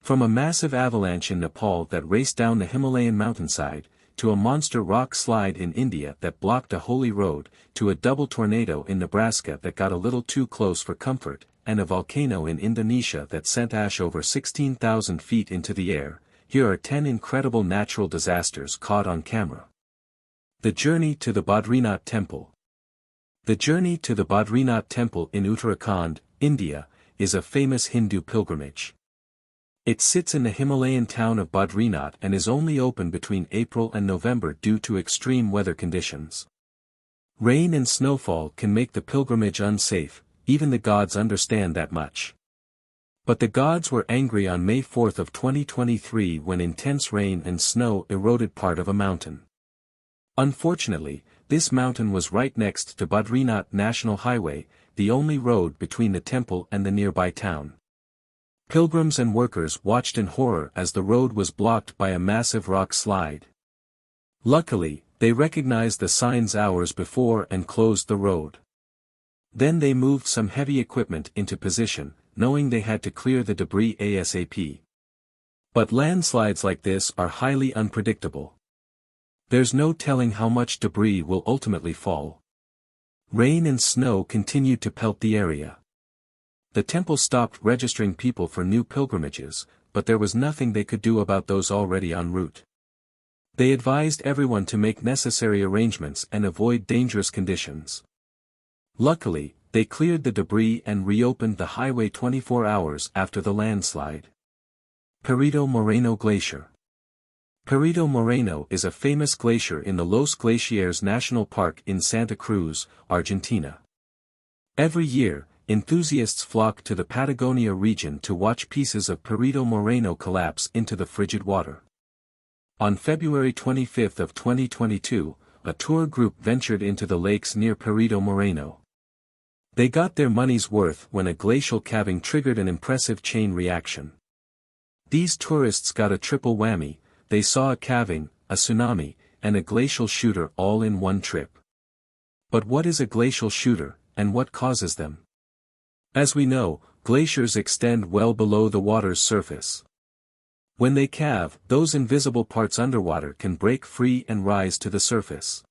From a massive avalanche in Nepal that raced down the Himalayan mountainside, to a monster rock slide in India that blocked a holy road, to a double tornado in Nebraska that got a little too close for comfort, and a volcano in Indonesia that sent ash over 16,000 feet into the air, here are 10 incredible natural disasters caught on camera. The journey to the Badrinath Temple. The journey to the Badrinath Temple in Uttarakhand, India, is a famous Hindu pilgrimage. It sits in the Himalayan town of Badrinath and is only open between April and November due to extreme weather conditions. Rain and snowfall can make the pilgrimage unsafe, even the gods understand that much. But the gods were angry on May 4 of 2023 when intense rain and snow eroded part of a mountain. Unfortunately, this mountain was right next to Badrinath National Highway, the only road between the temple and the nearby town. Pilgrims and workers watched in horror as the road was blocked by a massive rock slide. Luckily, they recognized the signs hours before and closed the road. Then they moved some heavy equipment into position, knowing they had to clear the debris ASAP. But landslides like this are highly unpredictable. There's no telling how much debris will ultimately fall. Rain and snow continued to pelt the area. The temple stopped registering people for new pilgrimages, but there was nothing they could do about those already en route. They advised everyone to make necessary arrangements and avoid dangerous conditions. Luckily, they cleared the debris and reopened the highway 24 hours after the landslide. Perito Moreno Glacier. Perito Moreno is a famous glacier in the Los Glaciares National Park in Santa Cruz, Argentina. Every year, enthusiasts flock to the Patagonia region to watch pieces of Perito Moreno collapse into the frigid water. On February 25 of 2022, a tour group ventured into the lakes near Perito Moreno. They got their money's worth when a glacial calving triggered an impressive chain reaction. These tourists got a triple whammy: they saw a calving, a tsunami, and a glacial shooter all in one trip. But what is a glacial shooter, and what causes them? As we know, glaciers extend well below the water's surface. When they calve, those invisible parts underwater can break free and rise to the surface.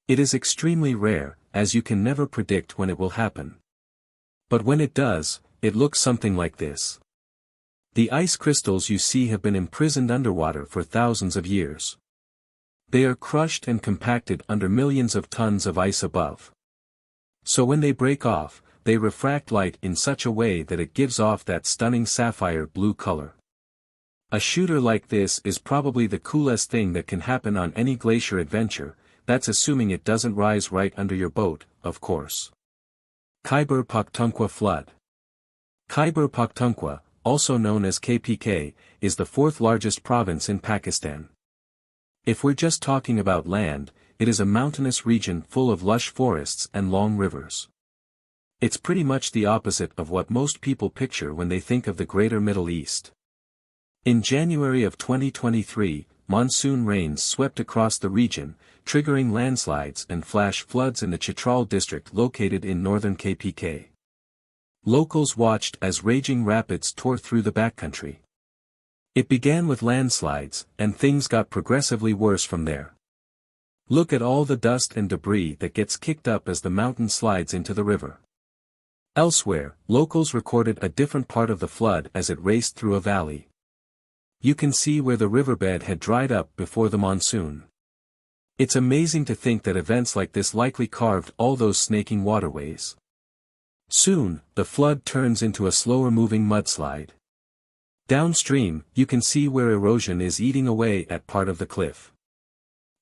It is extremely rare, as you can never predict when it will happen. But when it does, it looks something like this. The ice crystals you see have been imprisoned underwater for thousands of years. They are crushed and compacted under millions of tons of ice above. So when they break off, they refract light in such a way that it gives off that stunning sapphire blue color. A shooter like this is probably the coolest thing that can happen on any glacier adventure, that's assuming it doesn't rise right under your boat, of course. Khyber Pakhtunkhwa Flood. Khyber Pakhtunkhwa, also known as KPK, is the fourth largest province in Pakistan. If we're just talking about land, it is a mountainous region full of lush forests and long rivers. It's pretty much the opposite of what most people picture when they think of the Greater Middle East. In January of 2023, monsoon rains swept across the region, triggering landslides and flash floods in the Chitral district located in northern KPK. Locals watched as raging rapids tore through the backcountry. It began with landslides, and things got progressively worse from there. Look at all the dust and debris that gets kicked up as the mountain slides into the river. Elsewhere, locals recorded a different part of the flood as it raced through a valley. You can see where the riverbed had dried up before the monsoon. It's amazing to think that events like this likely carved all those snaking waterways. Soon, the flood turns into a slower-moving mudslide. Downstream, you can see where erosion is eating away at part of the cliff.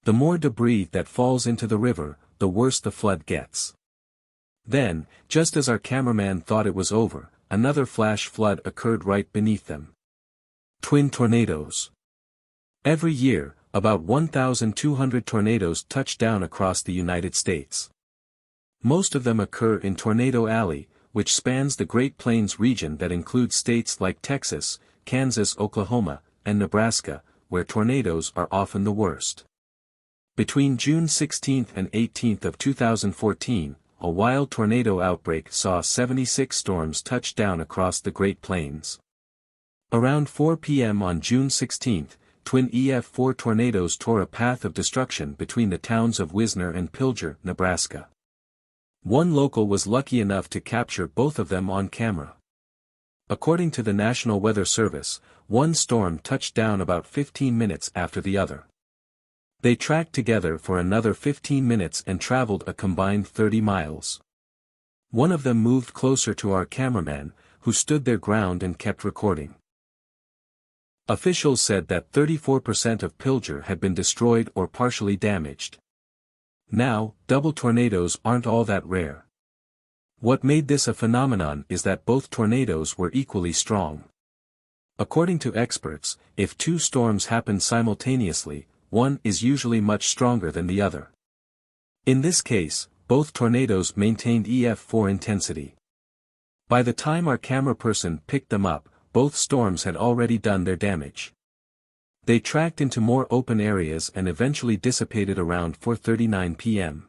The more debris that falls into the river, the worse the flood gets. Then, just as our cameraman thought it was over, another flash flood occurred right beneath them. Twin tornadoes. Every year, about 1,200 tornadoes touch down across the United States. Most of them occur in Tornado Alley, which spans the Great Plains region that includes states like Texas, Kansas, Oklahoma, and Nebraska, where tornadoes are often the worst. Between June 16 and 18 of 2014, a wild tornado outbreak saw 76 storms touch down across the Great Plains. Around 4 p.m. on June 16, twin EF4 tornadoes tore a path of destruction between the towns of Wisner and Pilger, Nebraska. One local was lucky enough to capture both of them on camera. According to the National Weather Service, one storm touched down about 15 minutes after the other. They tracked together for another 15 minutes and traveled a combined 30 miles. One of them moved closer to our cameraman, who stood their ground and kept recording. Officials said that 34% of Pilger had been destroyed or partially damaged. Now, double tornadoes aren't all that rare. What made this a phenomenon is that both tornadoes were equally strong. According to experts, if two storms happen simultaneously, one is usually much stronger than the other. In this case, both tornadoes maintained EF4 intensity. By the time our camera person picked them up, both storms had already done their damage. They tracked into more open areas and eventually dissipated around 4:39 p.m.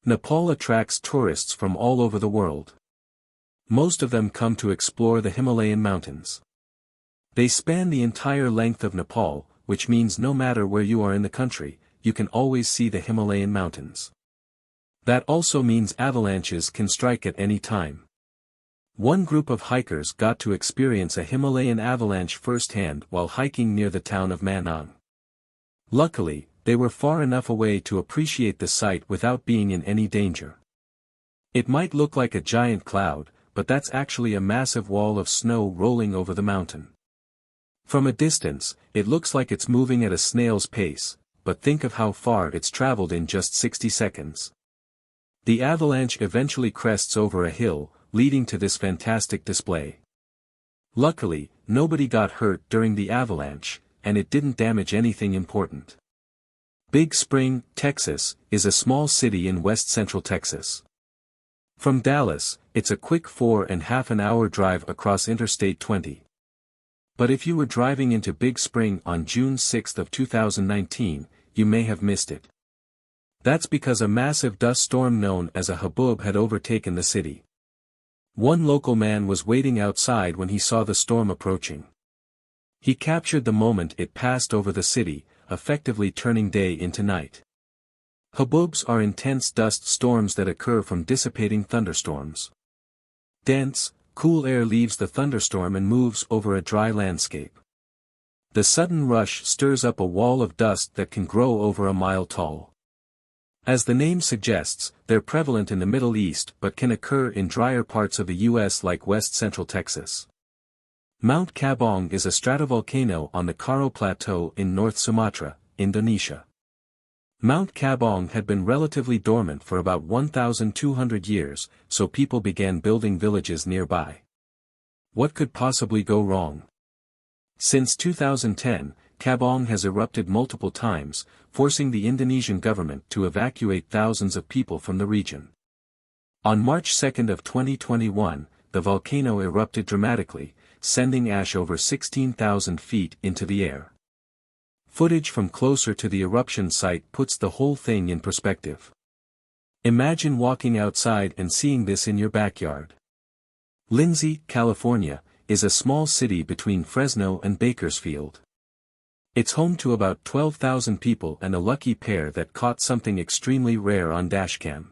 Nepal attracts tourists from all over the world. Most of them come to explore the Himalayan mountains. They span the entire length of Nepal, which means no matter where you are in the country, you can always see the Himalayan mountains. That also means avalanches can strike at any time. One group of hikers got to experience a Himalayan avalanche firsthand while hiking near the town of Manang. Luckily, they were far enough away to appreciate the sight without being in any danger. It might look like a giant cloud, but that's actually a massive wall of snow rolling over the mountain. From a distance, it looks like it's moving at a snail's pace, but think of how far it's traveled in just 60 seconds. The avalanche eventually crests over a hill, leading to this fantastic display. Luckily, nobody got hurt during the avalanche, and it didn't damage anything important. Big Spring, Texas, is a small city in west-central Texas. From Dallas, it's a quick 4.5-hour drive across Interstate 20. But if you were driving into Big Spring on June 6 of 2019, you may have missed it. That's because a massive dust storm known as a haboob had overtaken the city. One local man was waiting outside when he saw the storm approaching. He captured the moment it passed over the city, effectively turning day into night. Haboobs are intense dust storms that occur from dissipating thunderstorms. Dense, cool air leaves the thunderstorm and moves over a dry landscape. The sudden rush stirs up a wall of dust that can grow over a mile tall. As the name suggests, they're prevalent in the Middle East but can occur in drier parts of the U.S. like west-central Texas. Mount Kabong is a stratovolcano on the Karo Plateau in North Sumatra, Indonesia. Mount Kabong had been relatively dormant for about 1,200 years, so people began building villages nearby. What could possibly go wrong? Since 2010, Kabong has erupted multiple times, forcing the Indonesian government to evacuate thousands of people from the region. On March 2 of 2021, the volcano erupted dramatically, sending ash over 16,000 feet into the air. Footage from closer to the eruption site puts the whole thing in perspective. Imagine walking outside and seeing this in your backyard. Lindsay, California, is a small city between Fresno and Bakersfield. It's home to about 12,000 people and a lucky pair that caught something extremely rare on dashcam.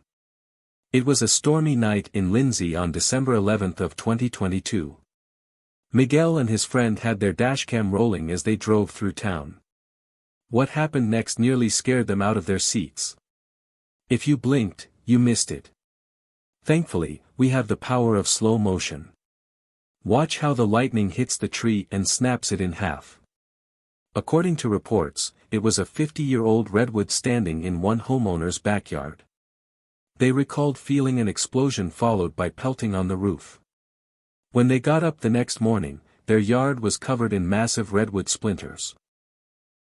It was a stormy night in Lindsay on December 11 of 2022. Miguel and his friend had their dashcam rolling as they drove through town. What happened next nearly scared them out of their seats. If you blinked, you missed it. Thankfully, we have the power of slow motion. Watch how the lightning hits the tree and snaps it in half. According to reports, it was a 50-year-old redwood standing in one homeowner's backyard. They recalled feeling an explosion followed by pelting on the roof. When they got up the next morning, their yard was covered in massive redwood splinters.